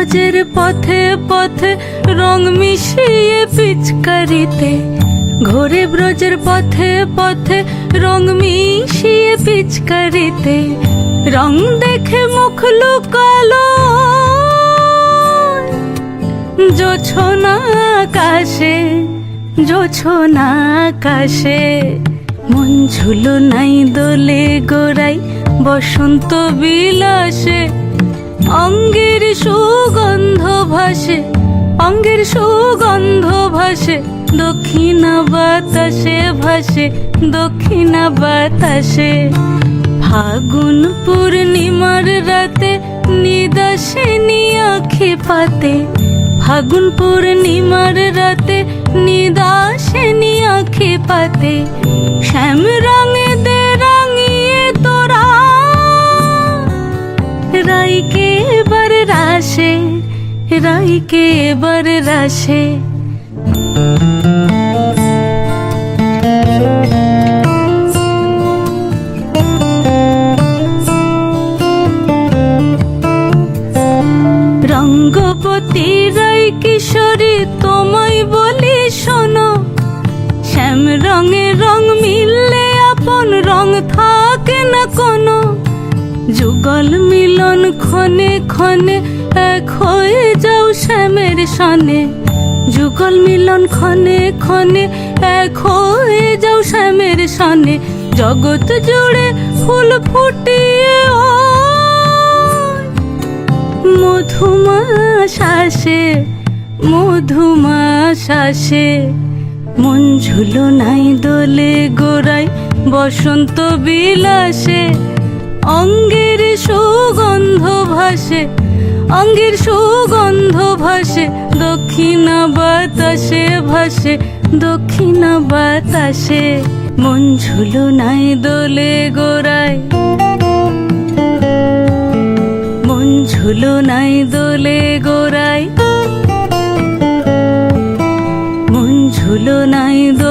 ব্রজের পথে পথে রং মিশিয়ে পিচকারিতে, ঘোরে ব্রজের পথে পথে রং মিশিয়ে পিচকারিতে, রং দেখে মুখ লুকালো জোছনা আকাশে, জোছনা আকাশে। মন ঝুলো নাই দোলে গোড়াই বসন্ত বিলাসে, অঙ্গের সুগন্ধ ভাসে, অঙ্গের সুগন্ধ ভাসে, দক্ষিণা বাতাসে ভাসে, দক্ষিণা বাতাসে। ফাগুন পূর্ণিমার রাতে নিদাসিনী আঁখি পাতে, ফাগুন পূর্ণিমার রাতে নিদাসিনী আঁখি পাতে, শ্যাম রঙে দে রাঙিয়ে তোরা রাইকে এবার রাশে, রাইকে এবার রাশে। রঙ্গবতী রাই কিশোরী তোমায় বলি শোনো, শ্যাম রঙে রং মিললে আপন রং থাকে না কোনো, যুগল মিলন ক্ষণে ক্ষণে এক হয়ে যাও শ্যামের সনে, যুগল মিলন ক্ষণে ক্ষণে এক হয়ে যাও শ্যামের সনে। জগৎ জুড়ে ফুল ফুটিয়ে ও মধুমাশাসে, মধুমাশাসে। মন ঝুলো নাই দোলে গোড়াই বসন্ত বিলাসে, অঙ্গের সুগন্ধ ভাসে, অঙ্গের সুগন্ধ ভাসে, দক্ষিণা বাতাসে ভাসে, দক্ষিণা বাতাসে। মন ঝুলো নাই দোলে গোড়াই, মন ঝুলো নাই দোলে গোড়াই, মন ঝুলো নাই দোলে